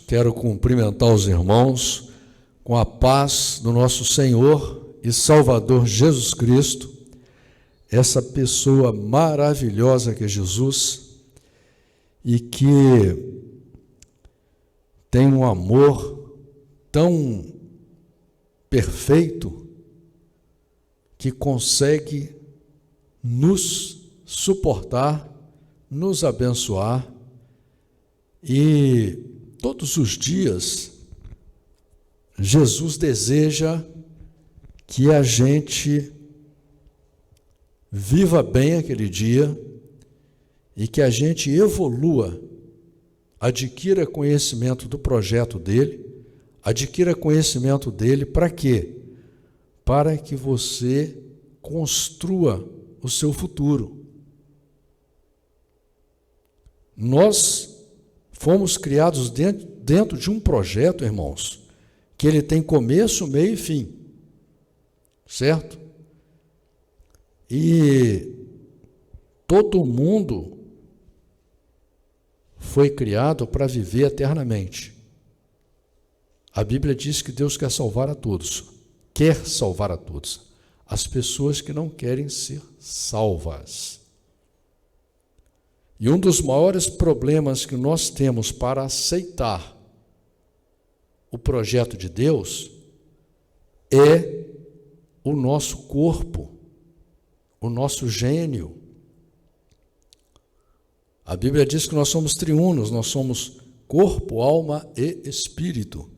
Quero cumprimentar os irmãos com a paz do nosso Senhor e Salvador Jesus Cristo, essa pessoa maravilhosa que é Jesus e que tem um amor tão perfeito que consegue nos suportar, nos abençoar, e todos os dias Jesus deseja que a gente viva bem aquele dia e que a gente evolua, adquira conhecimento do projeto dele, adquira conhecimento dele para quê? Para que você construa o seu futuro. Nós fomos criados dentro de um projeto, irmãos, que ele tem começo, meio e fim, certo? E todo mundo foi criado para viver eternamente. A Bíblia diz que Deus quer salvar a todos, as pessoas que não querem ser salvas. E um dos maiores problemas que nós temos para aceitar o projeto de Deus é o nosso corpo, o nosso gênio. A Bíblia diz que nós somos triunos, nós somos corpo, alma e espírito.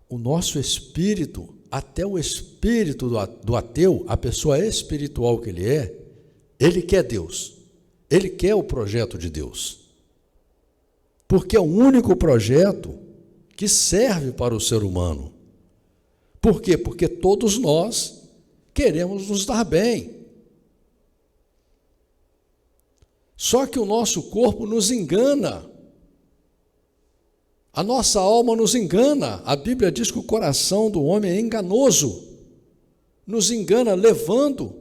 O nosso espírito, até o espírito do ateu, a pessoa espiritual que ele quer Deus. Ele quer o projeto de Deus, porque é o único projeto que serve para o ser humano. Por quê? Porque todos nós queremos nos dar bem. Só que o nosso corpo nos engana, a nossa alma nos engana. A Bíblia diz que o coração do homem é enganoso, nos engana levando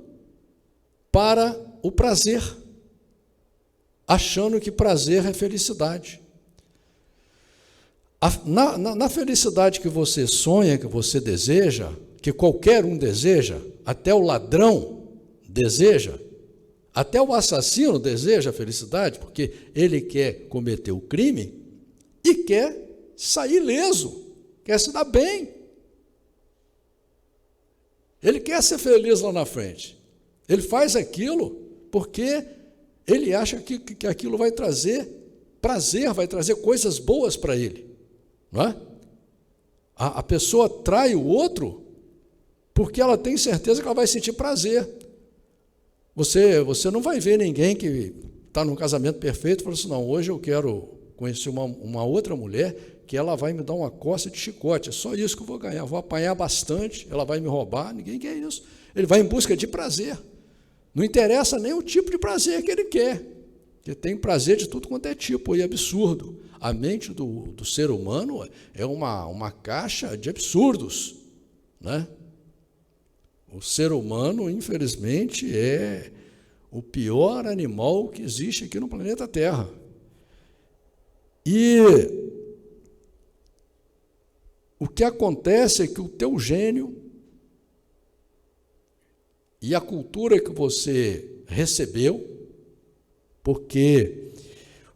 para o prazer, achando que prazer é felicidade. Na felicidade que você sonha, que você deseja, que qualquer um deseja, até o ladrão deseja, até o assassino deseja a felicidade, porque ele quer cometer o crime e quer sair ileso, quer se dar bem. Ele quer ser feliz lá na frente. Ele faz aquilo porque ele acha que aquilo vai trazer prazer, vai trazer coisas boas para ele. Não é? A pessoa trai o outro porque ela tem certeza que ela vai sentir prazer. Você não vai ver ninguém que está num casamento perfeito e fala assim, não, hoje eu quero conhecer uma outra mulher que ela vai me dar uma coça de chicote, é só isso que eu vou ganhar, vou apanhar bastante, ela vai me roubar, ninguém quer isso. Ele vai em busca de prazer. Não interessa nem o tipo de prazer que ele quer, porque tem prazer de tudo quanto é tipo e absurdo. A mente do ser humano é uma caixa de absurdos, né? O ser humano, infelizmente, é o pior animal que existe aqui no planeta Terra. E o que acontece é que o teu gênio e a cultura que você recebeu, porque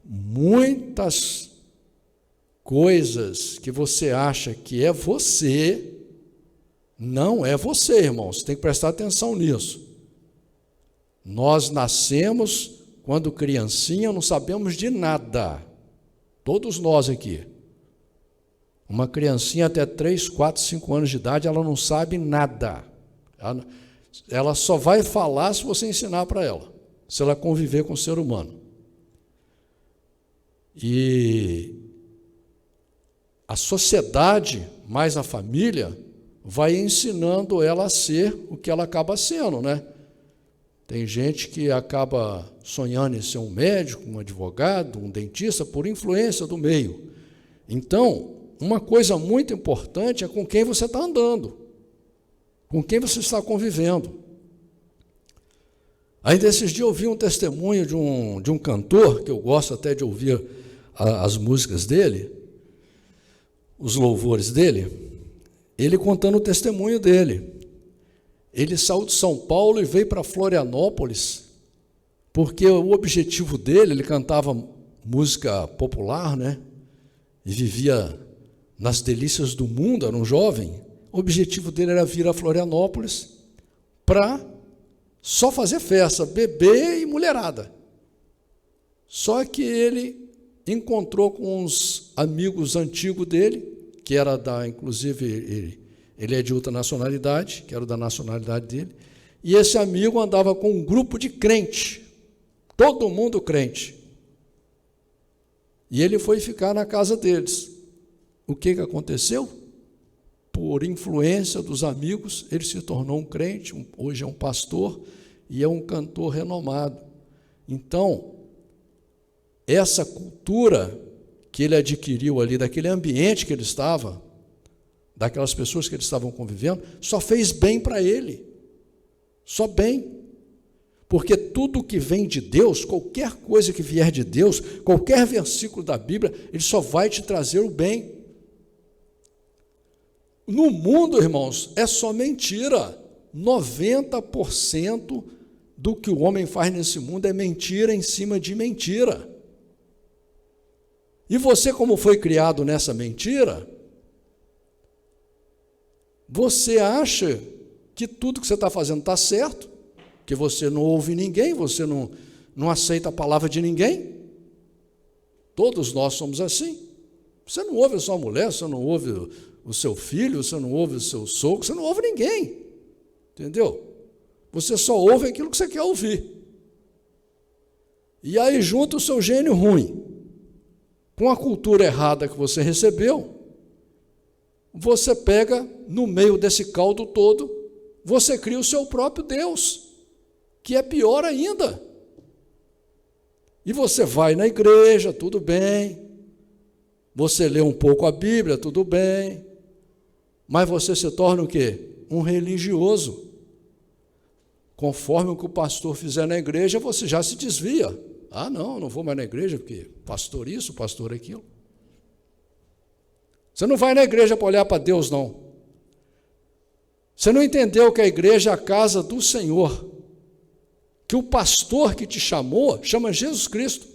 muitas coisas que você acha que é você, não é você, irmãos. Você tem que prestar atenção nisso. Nós nascemos, quando criancinha, não sabemos de nada. Todos nós aqui. Uma criancinha até 3, 4, 5 anos de idade, ela não sabe nada. Ela só vai falar se você ensinar para ela, se ela conviver com o ser humano. E a sociedade, mais a família, vai ensinando ela a ser o que ela acaba sendo, né? Tem gente que acaba sonhando em ser um médico, um advogado, um dentista, por influência do meio. Então, uma coisa muito importante é com quem você está andando, com quem você está convivendo. Ainda esses dias eu ouvi um testemunho de um cantor, que eu gosto até de ouvir as músicas dele, os louvores dele, ele contando o testemunho dele. Ele saiu de São Paulo e veio para Florianópolis, porque o objetivo dele, ele cantava música popular, né? E vivia nas delícias do mundo, era um jovem. O objetivo dele era vir a Florianópolis para só fazer festa, beber e mulherada. Só que ele encontrou com uns amigos antigos dele, que era inclusive, ele é de outra nacionalidade, que era da nacionalidade dele, e esse amigo andava com um grupo de crente, todo mundo crente. E ele foi ficar na casa deles. O que aconteceu? Por influência dos amigos, ele se tornou um crente, hoje é um pastor e é um cantor renomado. Então, essa cultura que ele adquiriu ali, daquele ambiente que ele estava, daquelas pessoas que eles estavam convivendo, só fez bem para ele, só bem, porque tudo que vem de Deus, qualquer coisa que vier de Deus, qualquer versículo da Bíblia, ele só vai te trazer o bem. No mundo, irmãos, é só mentira. 90% do que o homem faz nesse mundo é mentira em cima de mentira. E você, como foi criado nessa mentira, você acha que tudo que você está fazendo está certo, que você não ouve ninguém, você não aceita a palavra de ninguém. Todos nós somos assim. Você não ouve a sua mulher, você não ouve o seu filho, você não ouve o seu sogro, você não ouve ninguém. Entendeu? Você só ouve aquilo que você quer ouvir. E aí junta o seu gênio ruim com a cultura errada que você recebeu, você pega no meio desse caldo todo, você cria o seu próprio Deus, que é pior ainda. E você vai na igreja, tudo bem, você lê um pouco a Bíblia, tudo bem, mas você se torna o quê? Um religioso. Conforme o que o pastor fizer na igreja, você já se desvia. Ah, não vou mais na igreja, porque pastor isso, pastor aquilo. Você não vai na igreja para olhar para Deus, não. Você não entendeu que a igreja é a casa do Senhor, que o pastor que te chamou, chama Jesus Cristo.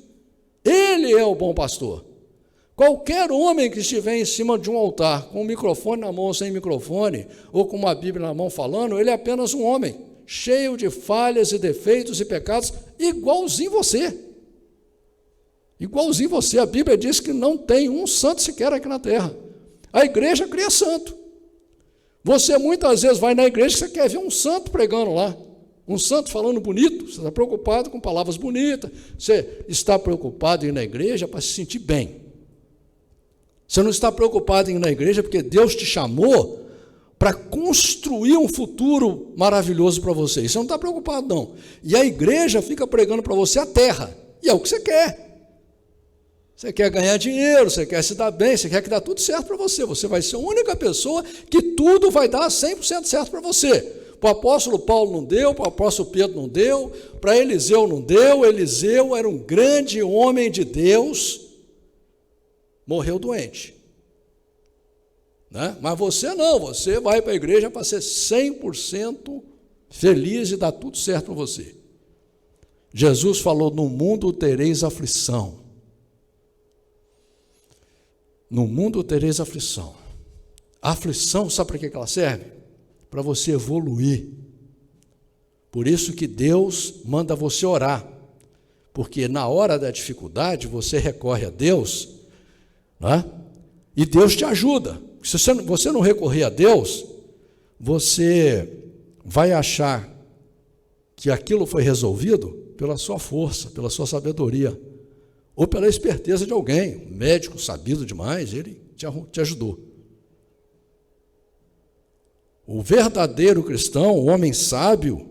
Ele é o bom pastor. Qualquer homem que estiver em cima de um altar, com um microfone na mão ou sem microfone, ou com uma Bíblia na mão falando, ele é apenas um homem, cheio de falhas e defeitos e pecados, igualzinho você. Igualzinho você. A Bíblia diz que não tem um santo sequer aqui na terra. A igreja cria santo. Você muitas vezes vai na igreja e você quer ver um santo pregando lá, um santo falando bonito, você está preocupado com palavras bonitas, você está preocupado em ir na igreja para se sentir bem. Você não está preocupado em ir na igreja porque Deus te chamou para construir um futuro maravilhoso para você. Você não está preocupado, não. E a igreja fica pregando para você a terra, e é o que você quer. Você quer ganhar dinheiro, você quer se dar bem, você quer que dê tudo certo para você. Você vai ser a única pessoa que tudo vai dar 100% certo para você. Para o apóstolo Paulo não deu, para o apóstolo Pedro não deu, para Eliseu não deu. Eliseu era um grande homem de Deus, morreu doente. Né? Mas você não, você vai para a igreja para ser 100% feliz e dar tudo certo para você. Jesus falou, no mundo tereis aflição. No mundo tereis aflição. A aflição, sabe para que ela serve? Para você evoluir. Por isso que Deus manda você orar. Porque na hora da dificuldade, você recorre a Deus, né? E Deus te ajuda. Se você não recorrer a Deus, você vai achar que aquilo foi resolvido pela sua força, pela sua sabedoria, ou pela esperteza de alguém, um médico sabido demais, ele te ajudou. O verdadeiro cristão, o homem sábio,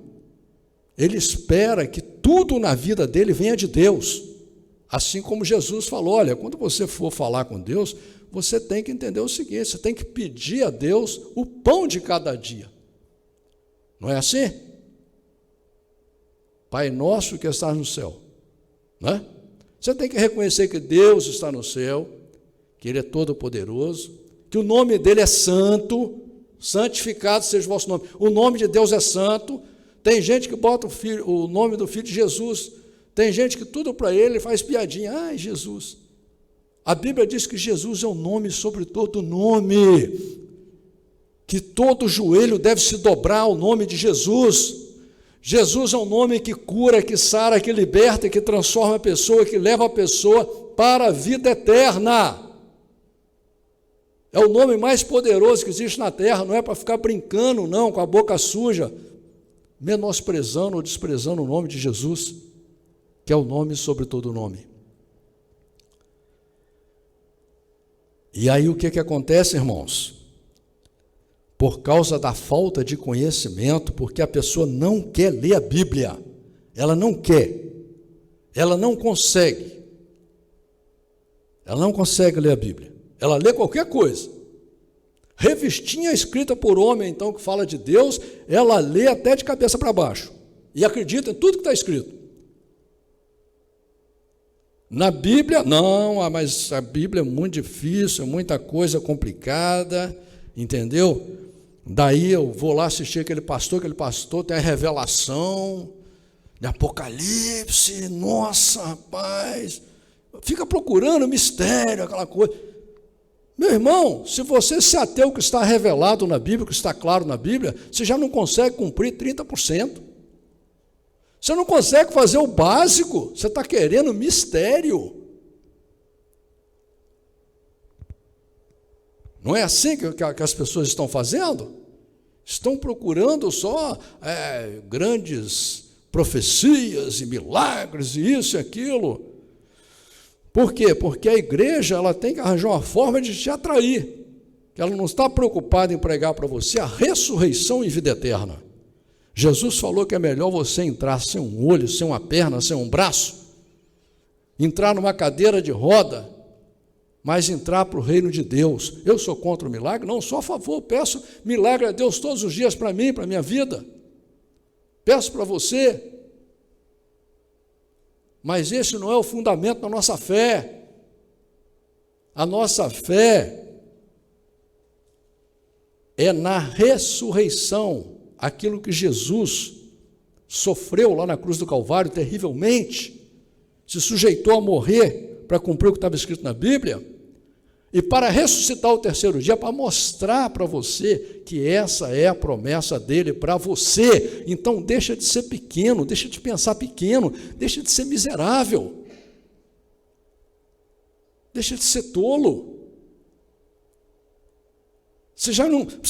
ele espera que tudo na vida dele venha de Deus. Assim como Jesus falou, olha, quando você for falar com Deus, você tem que entender o seguinte, você tem que pedir a Deus o pão de cada dia. Não é assim? Pai nosso que estás no céu, né? Você tem que reconhecer que Deus está no céu, que Ele é todo-poderoso, que o nome dele é santo, santificado seja o vosso nome. O nome de Deus é santo. Tem gente que bota o nome do Filho de Jesus. Tem gente que tudo para ele faz piadinha. Ai, Jesus. A Bíblia diz que Jesus é o nome sobre todo nome. Que todo joelho deve se dobrar ao nome de Jesus. Jesus é um nome que cura, que sara, que liberta, que transforma a pessoa, que leva a pessoa para a vida eterna. É o nome mais poderoso que existe na terra, não é para ficar brincando, não, com a boca suja, menosprezando ou desprezando o nome de Jesus, que é o nome sobre todo nome. E aí o que acontece, irmãos? Por causa da falta de conhecimento, porque a pessoa não quer ler a Bíblia, ela não quer, ela não consegue ler a Bíblia, ela lê qualquer coisa, revistinha escrita por homem, então, que fala de Deus, ela lê até de cabeça para baixo, e acredita em tudo que está escrito. Na Bíblia, não, mas a Bíblia é muito difícil, é muita coisa complicada, entendeu? Daí eu vou lá assistir aquele pastor tem a revelação de Apocalipse, nossa, rapaz, fica procurando mistério, aquela coisa. Meu irmão, se você se atém ao que está revelado na Bíblia, o que está claro na Bíblia, você já não consegue cumprir 30%. Você não consegue fazer o básico, você está querendo mistério. Não é assim que as pessoas estão fazendo? Estão procurando só grandes profecias e milagres e isso e aquilo. Por quê? Porque a igreja ela tem que arranjar uma forma de te atrair. Que ela não está preocupada em pregar para você a ressurreição e vida eterna. Jesus falou que é melhor você entrar sem um olho, sem uma perna, sem um braço, entrar numa cadeira de roda, mas entrar para o reino de Deus. Eu sou contra o milagre? Não, sou a favor, peço milagre a Deus todos os dias para mim, para a minha vida. Peço para você. Mas esse não é o fundamento da nossa fé. A nossa fé é na ressurreição, aquilo que Jesus sofreu lá na cruz do Calvário terrivelmente, se sujeitou a morrer para cumprir o que estava escrito na Bíblia, e para ressuscitar o terceiro dia, para mostrar para você que essa é a promessa dele para você. Então deixa de ser pequeno, deixa de pensar pequeno, deixa de ser miserável, deixa de ser tolo. Você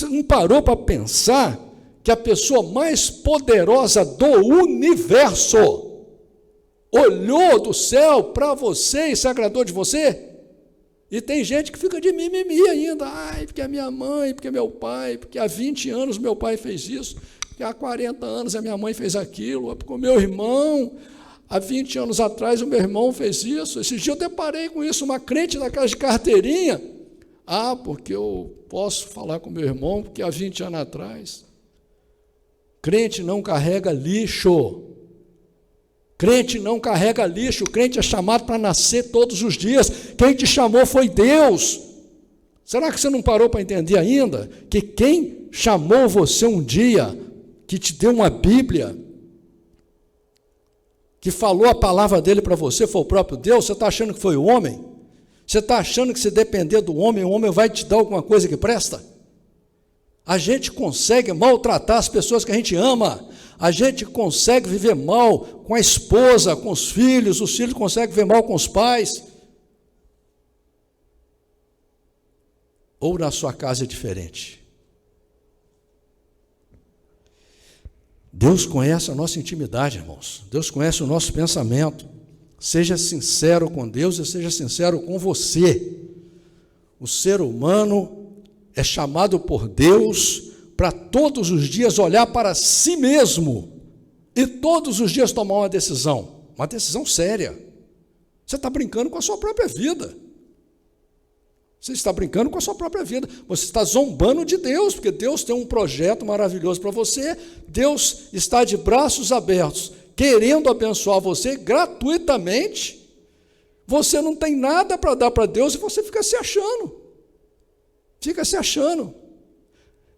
não parou para pensar que a pessoa mais poderosa do universo olhou do céu para você e se agradou de você? E tem gente que fica de mimimi ainda. Ai, porque a minha mãe, porque meu pai, porque há 20 anos meu pai fez isso, porque há 40 anos a minha mãe fez aquilo, porque o meu irmão, há 20 anos atrás o meu irmão fez isso. Esse dia eu deparei com isso, uma crente daquelas de carteirinha. Ah, porque eu posso falar com meu irmão, porque há 20 anos atrás. Crente não carrega lixo. Crente não carrega lixo. Crente é chamado para nascer todos os dias. Quem te chamou foi Deus. Será que você não parou para entender ainda? Que quem chamou você um dia, que te deu uma Bíblia, que falou a palavra dele para você, foi o próprio Deus? Você está achando que foi o homem? Você está achando que se depender do homem, o homem vai te dar alguma coisa que presta? A gente consegue maltratar as pessoas que a gente ama. A gente consegue viver mal com a esposa, com os filhos conseguem viver mal com os pais. Ou na sua casa é diferente? Deus conhece a nossa intimidade, irmãos. Deus conhece o nosso pensamento. Seja sincero com Deus e seja sincero com você. O ser humano é chamado por Deus para todos os dias olhar para si mesmo e todos os dias tomar uma decisão séria. Você está brincando com a sua própria vida. Você está brincando com a sua própria vida. Você está zombando de Deus, porque Deus tem um projeto maravilhoso para você. Deus está de braços abertos, querendo abençoar você gratuitamente. Você não tem nada para dar para Deus e você fica se achando. Fica se achando.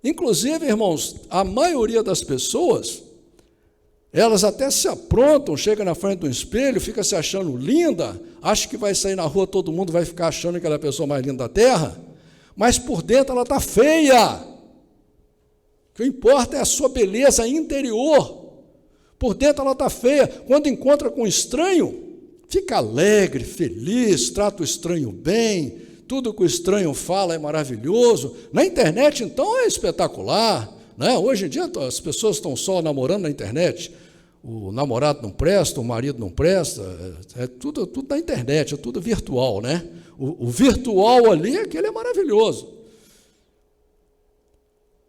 Inclusive, irmãos, a maioria das pessoas, elas até se aprontam, chega na frente do espelho, fica se achando linda, acha que vai sair na rua, todo mundo vai ficar achando que ela é a pessoa mais linda da terra, mas por dentro ela está feia. O que importa é a sua beleza interior. Por dentro ela está feia. Quando encontra com um estranho, fica alegre, feliz, trata o estranho bem, tudo que o estranho fala é maravilhoso. Na internet, então, é espetacular, né? Hoje em dia as pessoas estão só namorando na internet. O namorado não presta, o marido não presta, é tudo na internet, é tudo virtual, né? O virtual ali, aquele é maravilhoso.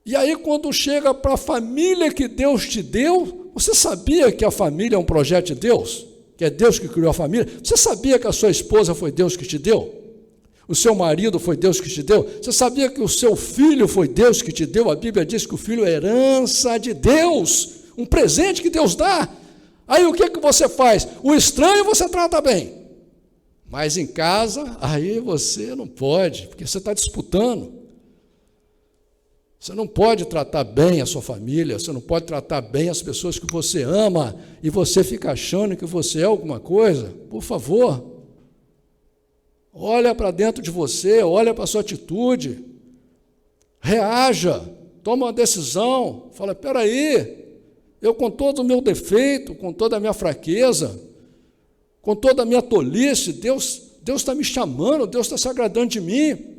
E aí, quando chega para a família que Deus te deu, você sabia que a família é um projeto de Deus? Que é Deus que criou a família? Você sabia que a sua esposa foi Deus que te deu? O seu marido foi Deus que te deu? Você sabia que o seu filho foi Deus que te deu? A Bíblia diz que o filho é herança de Deus, um presente que Deus dá. Aí o que você faz? O estranho você trata bem, mas em casa, aí você não pode, porque você está disputando. Você não pode tratar bem a sua família, você não pode tratar bem as pessoas que você ama, e você fica achando que você é alguma coisa. Por favor, olha para dentro de você, olha para a sua atitude, reaja, toma uma decisão, fala, espera aí, eu com todo o meu defeito, com toda a minha fraqueza, com toda a minha tolice, Deus está me chamando, Deus está se agradando de mim.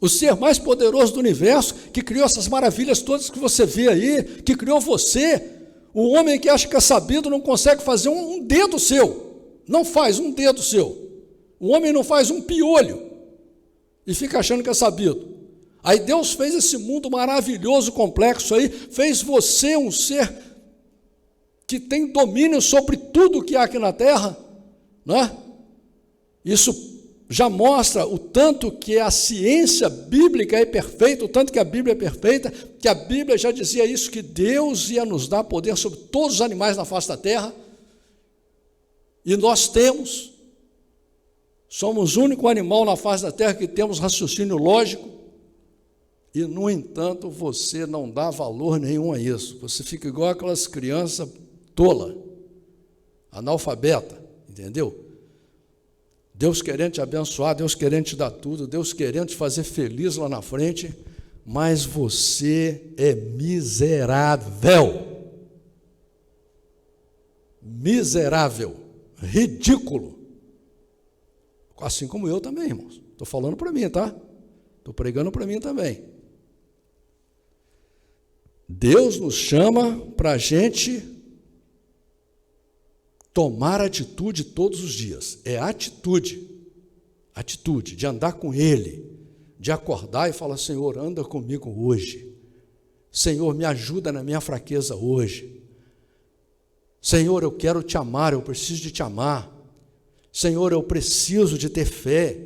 O ser mais poderoso do universo, que criou essas maravilhas todas que você vê aí, que criou você, o homem que acha que é sabido não consegue fazer um dedo seu, não faz um dedo seu, o homem não faz um piolho, e fica achando que é sabido. Aí Deus fez esse mundo maravilhoso, complexo aí, fez você um ser que tem domínio sobre tudo que há aqui na terra, não é? Isso já mostra o tanto que a ciência bíblica é perfeita, o tanto que a Bíblia é perfeita, que a Bíblia já dizia isso, que Deus ia nos dar poder sobre todos os animais na face da terra, e nós somos o único animal na face da terra que temos raciocínio lógico, e, no entanto, você não dá valor nenhum a isso, você fica igual aquelas crianças tola, analfabeta, entendeu? Deus querendo te abençoar, Deus querendo te dar tudo, Deus querendo te fazer feliz lá na frente, mas você é miserável. Miserável, ridículo. Assim como eu também, irmãos. Estou falando para mim, tá? Estou pregando para mim também. Deus nos chama para a gente tomar atitude todos os dias. É atitude de andar com Ele, de acordar e falar, Senhor, anda comigo hoje. Senhor, me ajuda na minha fraqueza hoje. Senhor, eu quero te amar, eu preciso de te amar. Senhor, eu preciso de ter fé.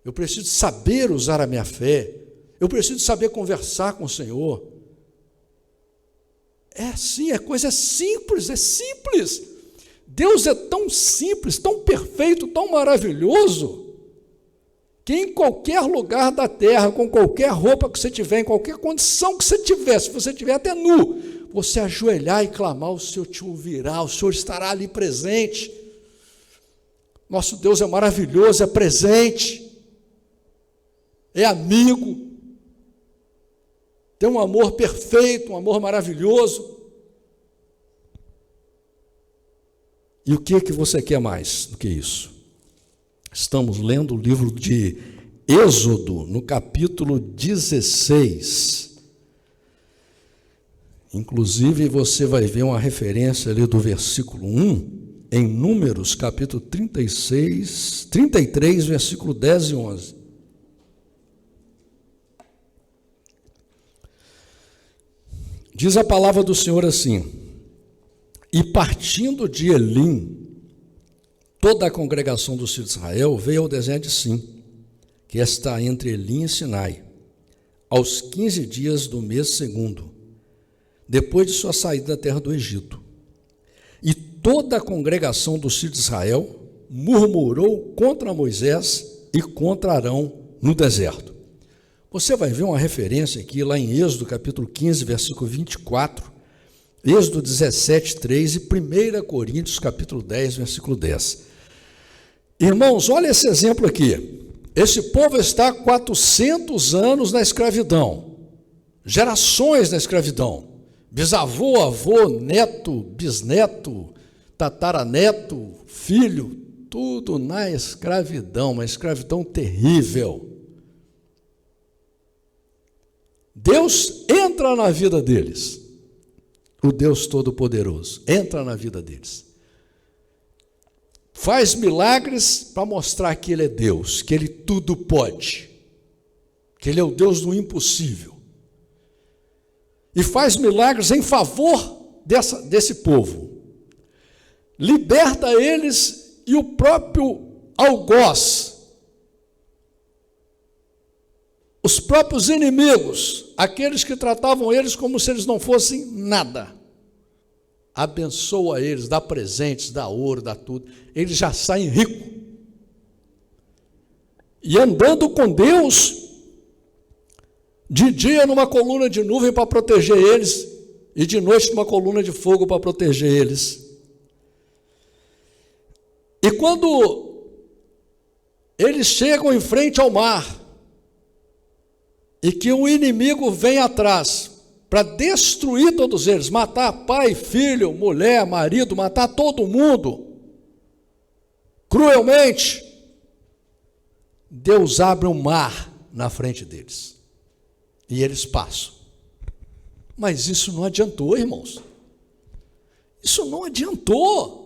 Eu preciso saber usar a minha fé. Eu preciso saber conversar com o Senhor. É assim, é coisa simples, é simples. Deus é tão simples, tão perfeito, tão maravilhoso, que em qualquer lugar da terra, com qualquer roupa que você tiver, em qualquer condição que você tiver, se você tiver até nu, você ajoelhar e clamar, o Senhor te ouvirá, o Senhor estará ali presente. Nosso Deus é maravilhoso, é presente, é amigo, tem um amor perfeito, um amor maravilhoso. E o que você quer mais do que isso? Estamos lendo o livro de Êxodo, no capítulo 16. Inclusive, você vai ver uma referência ali do versículo 1, em Números, capítulo 33, versículo 10 e 11. Diz a palavra do Senhor assim: e partindo de Elim, toda a congregação dos filhos de Israel veio ao deserto de Sim, que está entre Elim e Sinai, aos 15 dias do mês segundo, depois de sua saída da terra do Egito. E toda a congregação dos filhos de Israel murmurou contra Moisés e contra Arão no deserto. Você vai ver uma referência aqui lá em Êxodo capítulo 15, versículo 24, Êxodo 17, 3 e 1 Coríntios capítulo 10, versículo 10. Irmãos, olha esse exemplo aqui. Esse povo está há 400 anos na escravidão, gerações na escravidão, bisavô, avô, neto, bisneto, tataraneto, filho, tudo na escravidão, uma escravidão terrível. Deus entra na vida deles, o Deus Todo-Poderoso, entra na vida deles. Faz milagres para mostrar que Ele é Deus, que Ele tudo pode, que Ele é o Deus do impossível. E faz milagres em favor desse povo. Liberta eles e o próprio algoz, os próprios inimigos, aqueles que tratavam eles como se eles não fossem nada, abençoa eles, dá presentes, dá ouro, dá tudo, eles já saem ricos. E andando com Deus, de dia numa coluna de nuvem para proteger eles, e de noite numa coluna de fogo para proteger eles. E quando eles chegam em frente ao mar, e que o inimigo vem atrás para destruir todos eles, matar pai, filho, mulher, marido, matar todo mundo, cruelmente, Deus abre um mar na frente deles, e eles passam. Mas isso não adiantou, irmãos, isso não adiantou.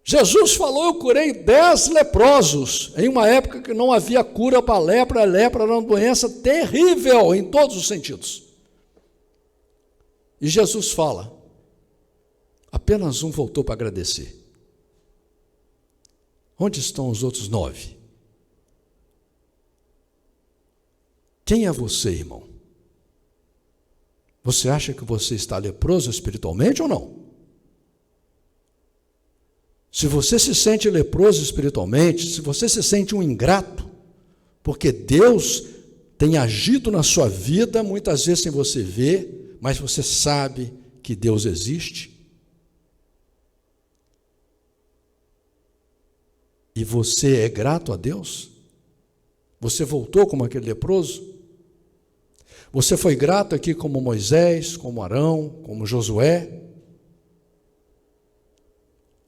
Jesus falou: eu curei 10 leprosos, em uma época que não havia cura para a lepra era uma doença terrível em todos os sentidos. E Jesus fala, apenas um voltou para agradecer. Onde estão os outros 9? Quem é você, irmão? Você acha que você está leproso espiritualmente ou não? Se você se sente leproso espiritualmente, se você se sente um ingrato, porque Deus tem agido na sua vida, muitas vezes sem você ver, mas você sabe que Deus existe, e você é grato a Deus, você voltou como aquele leproso, você foi grato aqui como Moisés, como Arão, como Josué,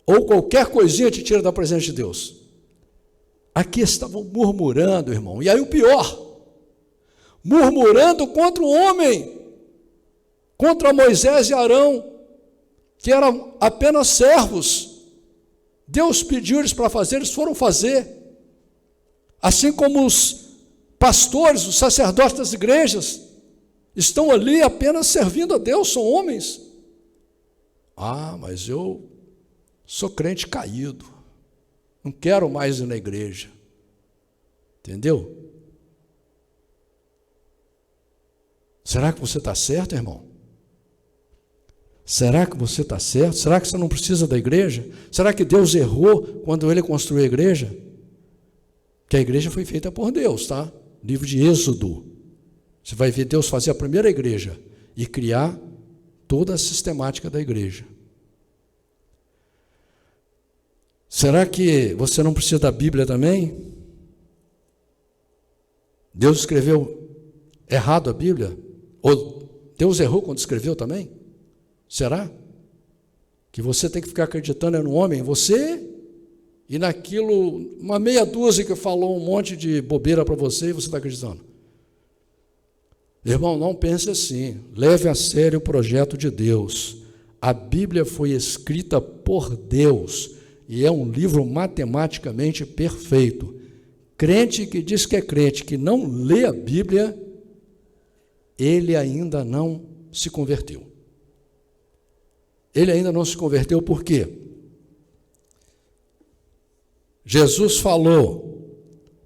ou qualquer coisinha te tira da presença de Deus. Aqui estavam murmurando, irmão, e aí o pior, murmurando contra o homem, contra Moisés e Arão, que eram apenas servos. Deus pediu eles para fazer, eles foram fazer. Assim como os pastores, os sacerdotes das igrejas, estão ali apenas servindo a Deus, são homens. Ah, mas eu sou crente caído, não quero mais ir na igreja, entendeu? Será que você está certo, irmão? Será que você está certo? Será que você não precisa da igreja? Será que Deus errou quando Ele construiu a igreja? Que a igreja foi feita por Deus, tá? Livro de Êxodo, você vai ver Deus fazer a primeira igreja e criar toda a sistemática da igreja. Será que você não precisa da Bíblia também? Deus escreveu errado a Bíblia? Ou Deus errou quando escreveu também? Será? Que você tem que ficar acreditando no homem, você e naquilo, uma meia dúzia que falou um monte de bobeira para você e você está acreditando? Irmão, não pense assim, leve a sério o projeto de Deus. A Bíblia foi escrita por Deus, e é um livro matematicamente perfeito. Crente que diz que é crente, que não lê a Bíblia, ele ainda não se converteu. Ele ainda não se converteu por quê? Jesus falou: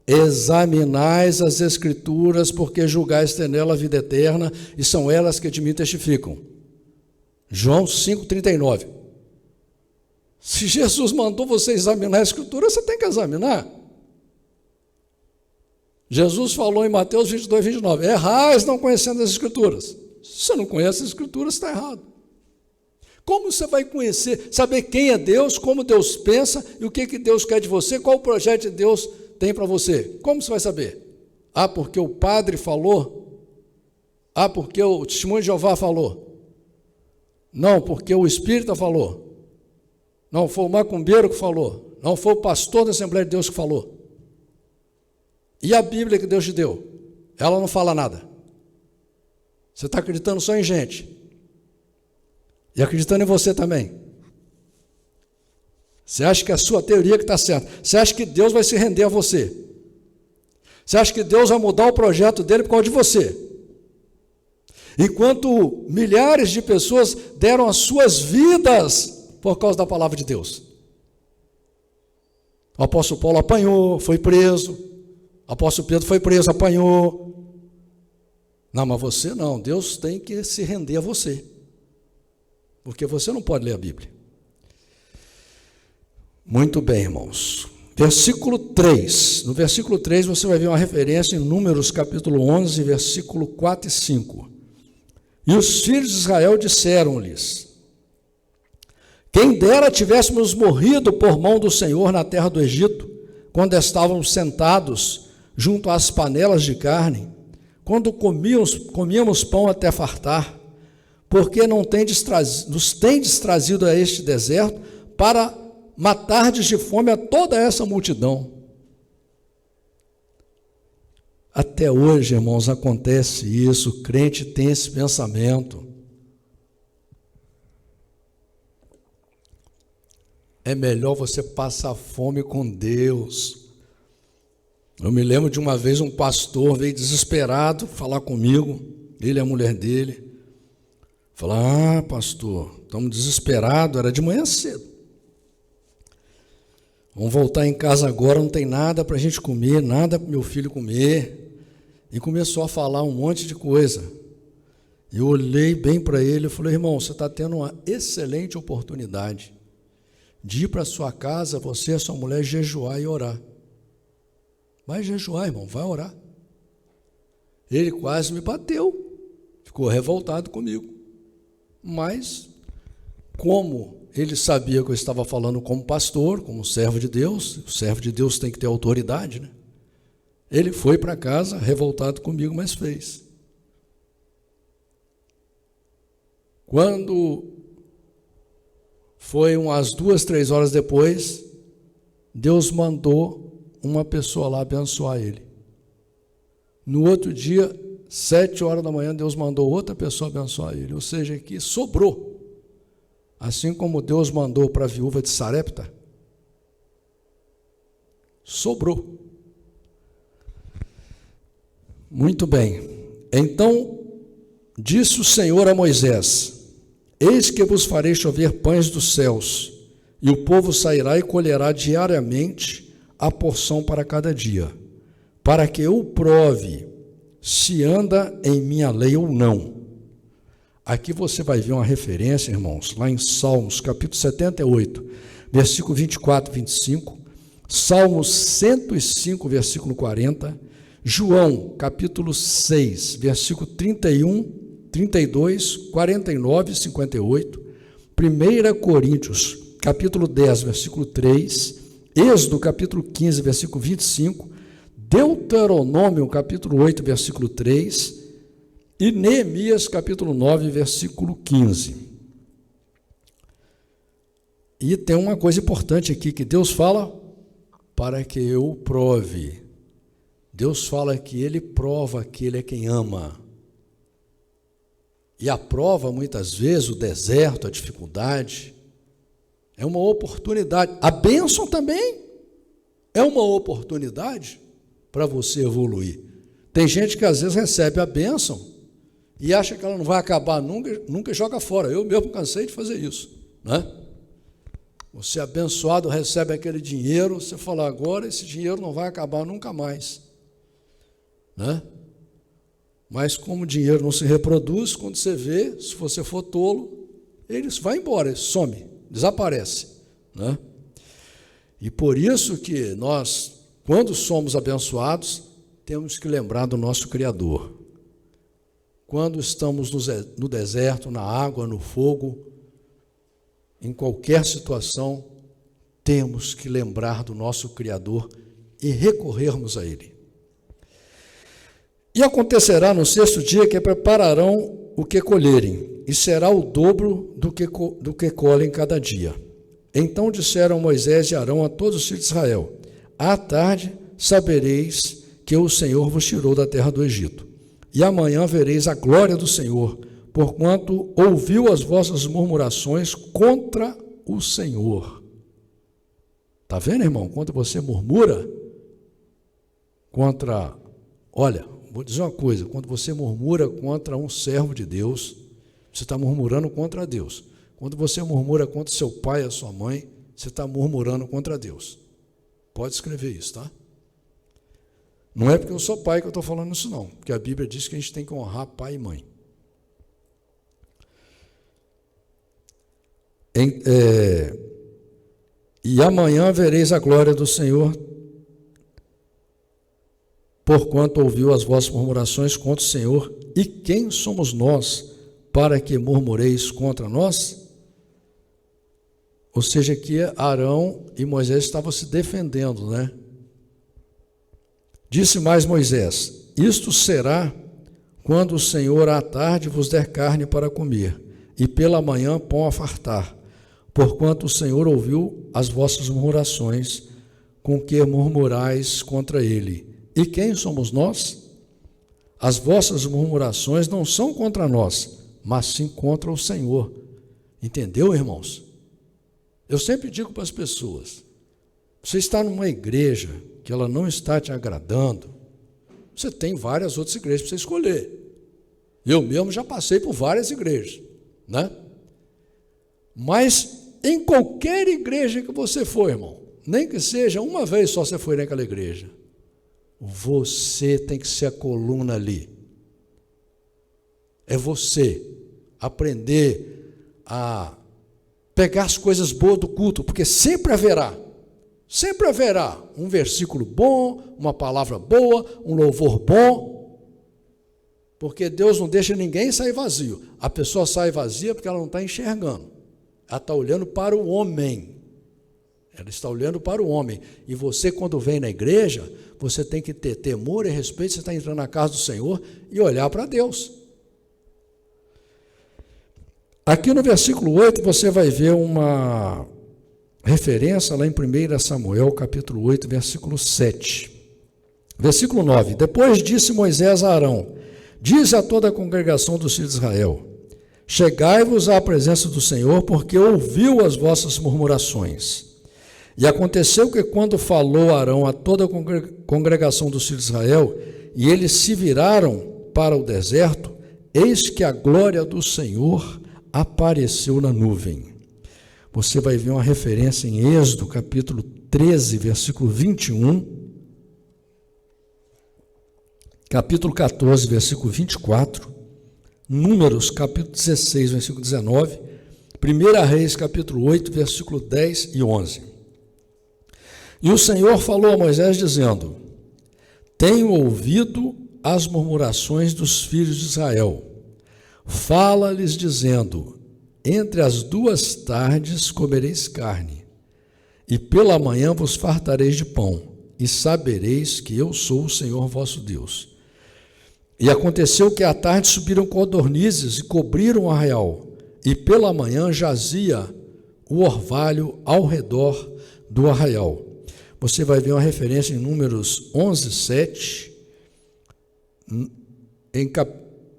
examinais as Escrituras, porque julgais ter nela a vida eterna, e são elas que de mim testificam. João 5,39. Se Jesus mandou você examinar a Escritura, você tem que examinar. Jesus falou em Mateus 22, 29, errais não conhecendo as Escrituras. Se você não conhece as Escrituras, está errado. Como você vai conhecer, saber quem é Deus, como Deus pensa e o que Deus quer de você, qual o projeto de Deus tem para você? Como você vai saber? Ah, porque o padre falou? Ah, porque o testemunho de Jeová falou? Não, porque o Espírita falou? Não, foi o macumbeiro que falou? Não, foi o pastor da Assembleia de Deus que falou? E a Bíblia que Deus te deu? Ela não fala nada. Você está acreditando só em gente. E acreditando em você também. Você acha que é a sua teoria que está certa. Você acha que Deus vai se render a você. Você acha que Deus vai mudar o projeto dele por causa de você. Enquanto milhares de pessoas deram as suas vidas por causa da palavra de Deus. O apóstolo Paulo apanhou, foi preso. O apóstolo Pedro foi preso, apanhou. Não, mas você não. Deus tem que se render a você. Porque você não pode ler a Bíblia. Muito bem, irmãos. Versículo 3. No versículo 3 você vai ver uma referência em Números capítulo 11, versículo 4 e 5. E os filhos de Israel disseram-lhes: quem dera tivéssemos morrido por mão do Senhor na terra do Egito, quando estávamos sentados junto às panelas de carne, quando comíamos pão até fartar, porque nos tendes trazido a este deserto para matardes de fome a toda essa multidão. Até hoje, irmãos, acontece isso, o crente tem esse pensamento. É melhor você passar fome com Deus. Eu me lembro de uma vez um pastor veio desesperado falar comigo, ele e a mulher dele. Falar, pastor, estamos desesperados, era de manhã cedo. Vamos voltar em casa agora, não tem nada para a gente comer, nada para meu filho comer. E começou a falar um monte de coisa. Eu olhei bem para ele e falei, irmão, você está tendo uma excelente oportunidade de ir para a sua casa, você e a sua mulher, jejuar e orar. Vai jejuar, irmão, vai orar. Ele quase me bateu, ficou revoltado comigo. Mas, como ele sabia que eu estava falando como pastor, como servo de Deus, o servo de Deus tem que ter autoridade, né? Ele foi para casa revoltado comigo, mas fez. Quando foi umas 2, 3 horas depois, Deus mandou uma pessoa lá abençoar ele. No outro dia, 7 horas da manhã, Deus mandou outra pessoa abençoar ele. Ou seja, que sobrou. Assim como Deus mandou para a viúva de Sarepta, sobrou. Muito bem. Então, disse o Senhor a Moisés: eis que vos farei chover pães dos céus, e o povo sairá e colherá diariamente a porção para cada dia, para que eu prove se anda em minha lei ou não. Aqui você vai ver uma referência, irmãos, lá em Salmos, capítulo 78, versículo 24 e 25, Salmos 105, versículo 40, João, capítulo 6, versículo 31, 32, 49 e 58, 1 Coríntios, capítulo 10, versículo 3, Êxodo, capítulo 15, versículo 25, Deuteronômio, capítulo 8, versículo 3, e Neemias, capítulo 9, versículo 15. E tem uma coisa importante aqui, que Deus fala, para que eu prove. Deus fala que Ele prova que Ele é quem ama. E a prova, muitas vezes, o deserto, a dificuldade, é uma oportunidade. A bênção também é uma oportunidade para você evoluir. Tem gente que às vezes recebe a bênção e acha que ela não vai acabar nunca joga fora. Eu mesmo cansei de fazer isso, né? Você abençoado recebe aquele dinheiro, você fala, agora esse dinheiro não vai acabar nunca mais, né? Mas como o dinheiro não se reproduz, quando você vê, se você for tolo, ele vai embora, ele some, desaparece, né? E por isso que nós, quando somos abençoados, temos que lembrar do nosso Criador. Quando estamos no deserto, na água, no fogo, em qualquer situação, temos que lembrar do nosso Criador e recorrermos a Ele. E acontecerá no sexto dia que prepararão o que colherem, e será o dobro do que colhem cada dia. Então disseram Moisés e Arão a todos os filhos de Israel: à tarde sabereis que o Senhor vos tirou da terra do Egito, e amanhã vereis a glória do Senhor, porquanto ouviu as vossas murmurações contra o Senhor. Está vendo, irmão? Quando você murmura contra... Olha, vou dizer uma coisa, quando você murmura contra um servo de Deus, você está murmurando contra Deus. Quando você murmura contra seu pai e a sua mãe, você está murmurando contra Deus. Pode escrever isso, tá? Não é porque eu sou pai que eu estou falando isso, não. Porque a Bíblia diz que a gente tem que honrar pai e mãe. E amanhã vereis a glória do Senhor, porquanto ouviu as vossas murmurações contra o Senhor. E quem somos nós para que murmureis contra nós? Ou seja, que Arão e Moisés estavam se defendendo, né? Disse mais Moisés: isto será quando o Senhor à tarde vos der carne para comer, e pela manhã pão a fartar, porquanto o Senhor ouviu as vossas murmurações, com que murmurais contra ele. E quem somos nós? As vossas murmurações não são contra nós, mas sim contra o Senhor. Entendeu, irmãos? Eu sempre digo para as pessoas: você está numa igreja que ela não está te agradando, você tem várias outras igrejas para você escolher. Eu mesmo já passei por várias igrejas, né? Mas em qualquer igreja que você for, irmão, nem que seja uma vez só você foi naquela igreja, você tem que ser a coluna ali. É você aprender a pegar as coisas boas do culto, porque sempre haverá um versículo bom, uma palavra boa, um louvor bom, porque Deus não deixa ninguém sair vazio. A pessoa sai vazia porque ela não está enxergando, ela está olhando para o homem. Ela está olhando para o homem. E você, quando vem na igreja, você tem que ter temor e respeito. Você está entrando na casa do Senhor e olhar para Deus. Aqui no versículo 8, você vai ver uma referência lá em 1 Samuel, capítulo 8, versículo 7. Versículo 9. Depois disse Moisés a Arão: dize a toda a congregação dos filhos de Israel: chegai-vos à presença do Senhor, porque ouviu as vossas murmurações. E aconteceu que, quando falou Arão a toda a congregação dos filhos de Israel, e eles se viraram para o deserto, eis que a glória do Senhor apareceu na nuvem. Você vai ver uma referência em Êxodo, capítulo 13, versículo 21, capítulo 14, versículo 24, Números, capítulo 16, versículo 19, 1 Reis, capítulo 8, versículo 10 e 11. E o Senhor falou a Moisés, dizendo: tenho ouvido as murmurações dos filhos de Israel. Fala-lhes, dizendo: entre as 2 tardes comereis carne, e pela manhã vos fartareis de pão, e sabereis que eu sou o Senhor vosso Deus. E aconteceu que à tarde subiram codornizes e cobriram o arraial, e pela manhã jazia o orvalho ao redor do arraial. Você vai ver uma referência em Números 11, 7,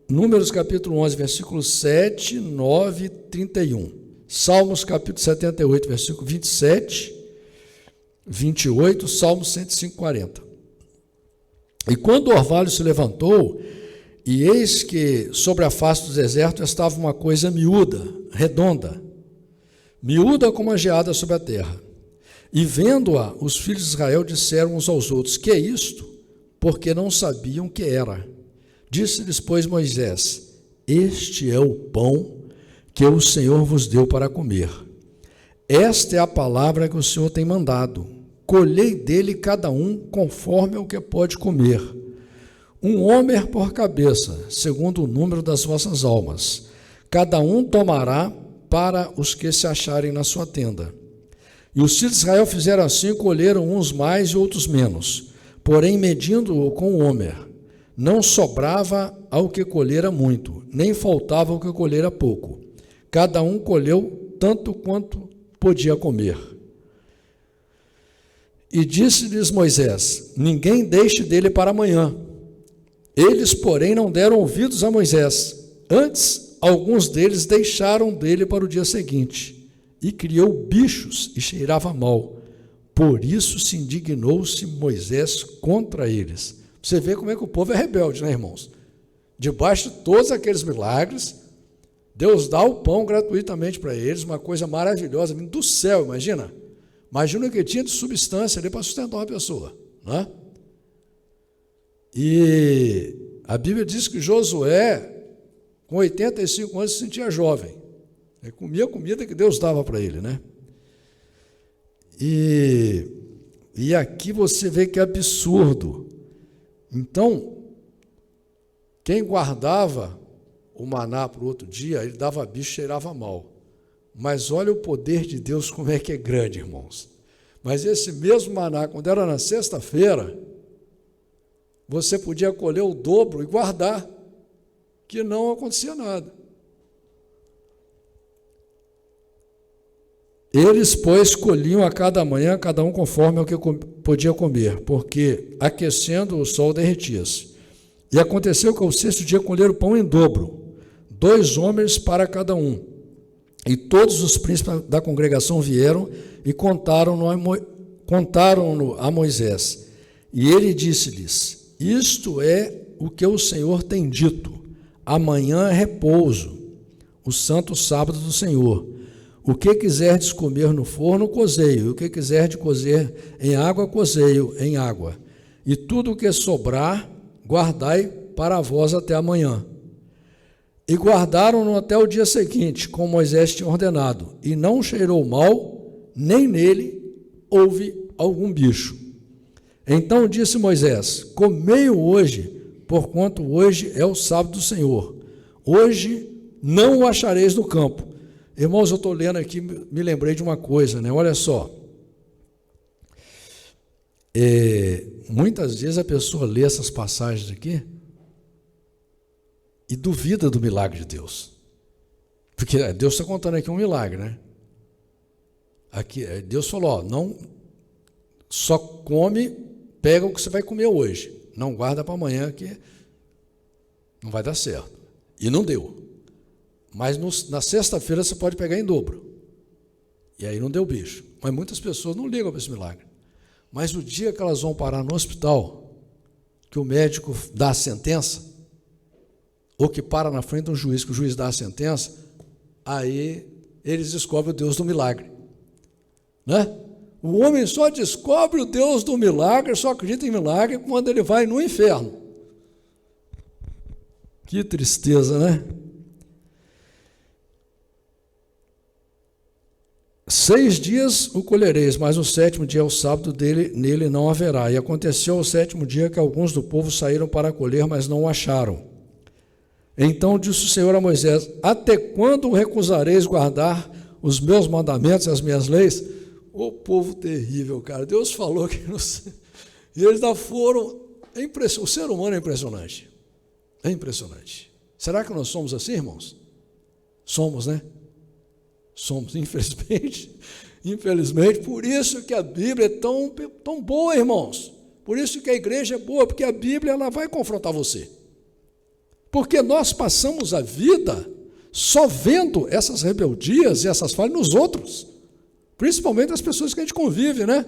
Números capítulo 11, versículos 7, 9 e 31. Salmos capítulo 78, versículo 27, 28, Salmos 105, 40. E quando o orvalho se levantou, e eis que sobre a face do deserto estava uma coisa miúda, redonda, miúda como a geada sobre a terra. E vendo-a, os filhos de Israel disseram uns aos outros: que é isto? Porque não sabiam que era. Disse-lhes, pois, Moisés: este é o pão que o Senhor vos deu para comer. Esta é a palavra que o Senhor tem mandado. Colhei dele cada um conforme o que pode comer. um homer por cabeça, segundo o número das vossas almas. Cada um tomará para os que se acharem na sua tenda. E os filhos de Israel fizeram assim, colheram uns mais e outros menos. Porém, medindo-o com o homer, não sobrava ao que colhera muito, nem faltava ao que colhera pouco. Cada um colheu tanto quanto podia comer. E disse-lhes Moisés: ninguém deixe dele para amanhã. Eles, porém, não deram ouvidos a Moisés. Antes, alguns deles deixaram dele para o dia seguinte. E criou bichos e cheirava mal. Por isso se indignou-se Moisés contra eles. Você vê como é que o povo é rebelde, né, irmãos? Debaixo de todos aqueles milagres, Deus dá o pão gratuitamente para eles, uma coisa maravilhosa, vindo do céu, imagina. Imagina o que tinha de substância ali para sustentar uma pessoa, né? E a Bíblia diz que Josué, com 85 anos, se sentia jovem. Ele comia a comida que Deus dava para ele, né? E aqui você vê que é absurdo. Então, quem guardava o maná para o outro dia, ele dava bicho, cheirava mal. Mas olha o poder de Deus como é que é grande, irmãos. Mas esse mesmo maná, quando era na sexta-feira, você podia colher o dobro e guardar, que não acontecia nada. Eles, pois, colhiam a cada manhã, cada um conforme ao que podia comer, porque, aquecendo, o sol derretia-se. E aconteceu que ao sexto dia colheram pão em dobro, 2 homens para cada um. E todos os príncipes da congregação vieram e contaram-no a Moisés. E ele disse-lhes: isto é o que o Senhor tem dito. Amanhã é repouso, o santo sábado do Senhor. O que quiserdes comer no forno, cozeio, e o que quiserdes cozer em água, cozeio em água. E tudo o que sobrar, guardai para vós até amanhã. E guardaram-no até o dia seguinte, como Moisés tinha ordenado, e não cheirou mal, nem nele houve algum bicho. Então disse Moisés: comei-o hoje, porquanto hoje é o sábado do Senhor. Hoje não o achareis no campo. Irmãos, eu estou lendo aqui, me lembrei de uma coisa, né? Olha só. Muitas vezes a pessoa lê essas passagens aqui e duvida do milagre de Deus. Porque Deus está contando aqui um milagre, né? Aqui, Deus falou: ó, não só come, pega o que você vai comer hoje. Não guarda para amanhã, que não vai dar certo. E não deu. Mas na sexta-feira você pode pegar em dobro. E aí não deu bicho. Mas muitas pessoas não ligam para esse milagre. Mas o dia que elas vão parar no hospital, que o médico dá a sentença, ou que para na frente de um juiz, que o juiz dá a sentença, aí eles descobrem o Deus do milagre. Né? O homem só descobre o Deus do milagre, só acredita em milagre quando ele vai no inferno. Que tristeza, né? 6 dias o colhereis, mas o 7º dia é o sábado dele, nele não haverá. E aconteceu ao 7º dia que alguns do povo saíram para colher, mas não o acharam. Então disse o Senhor a Moisés: até quando recusareis guardar os meus mandamentos e as minhas leis? Ô povo terrível, cara. Deus falou que não sei. E eles ainda foram. O ser humano é impressionante. É impressionante. Será que nós somos assim, irmãos? Somos, né? Somos, infelizmente. Infelizmente, por isso que a Bíblia é tão boa, irmãos. Por isso que a igreja é boa, porque a Bíblia ela vai confrontar você. Porque nós passamos a vida só vendo essas rebeldias e essas falhas nos outros. Principalmente as pessoas que a gente convive, né?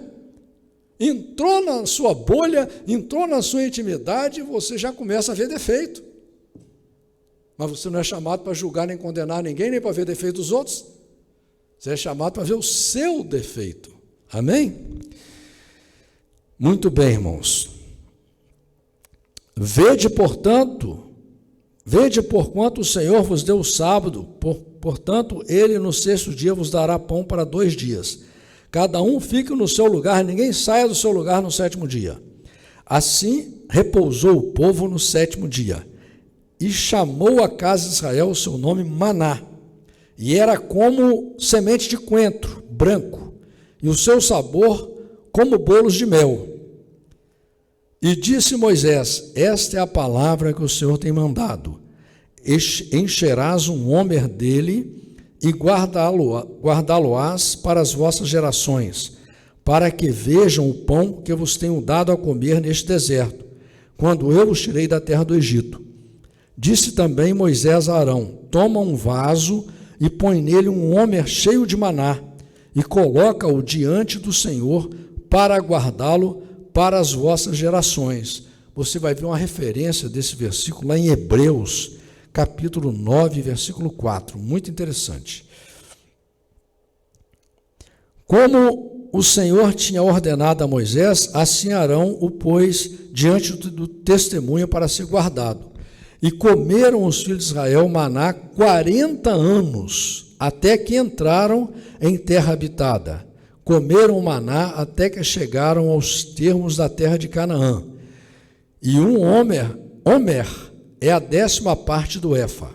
Entrou na sua bolha, entrou na sua intimidade, você já começa a ver defeito. Mas você não é chamado para julgar nem condenar ninguém, nem para ver defeito dos outros. Você é chamado para ver o seu defeito. Amém? Muito bem, irmãos. Vede, portanto, porquanto o Senhor vos deu o sábado, portanto, ele no 6º dia vos dará pão para 2 dias. Cada um fique no seu lugar, ninguém saia do seu lugar no 7º dia. Assim repousou o povo no 7º dia, e chamou a casa de Israel o seu nome Maná, e era como semente de coentro, branco, e o seu sabor como bolos de mel. E disse Moisés: esta é a palavra que o Senhor tem mandado. Encherás um homer dele e guardá-lo-ás para as vossas gerações, para que vejam o pão que eu vos tenho dado a comer neste deserto, quando eu os tirei da terra do Egito. Disse também Moisés a Arão: toma um vaso e põe nele um homer cheio de maná, e coloca-o diante do Senhor para guardá-lo para as vossas gerações. Você vai ver uma referência desse versículo lá em Hebreus, capítulo 9, versículo 4. Muito interessante. Como o Senhor tinha ordenado a Moisés, assim Arão o pôs diante do testemunho para ser guardado. E comeram os filhos de Israel maná 40 anos, até que entraram em terra habitada. Comeram o maná até que chegaram aos termos da terra de Canaã. E um homer é a 10ª parte do éfa.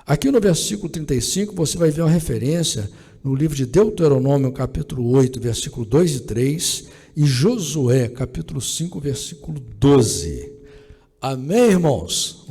Aqui no versículo 35, você vai ver uma referência no livro de Deuteronômio, capítulo 8, versículo 2 e 3, e Josué, capítulo 5, versículo 12. Amém, irmãos?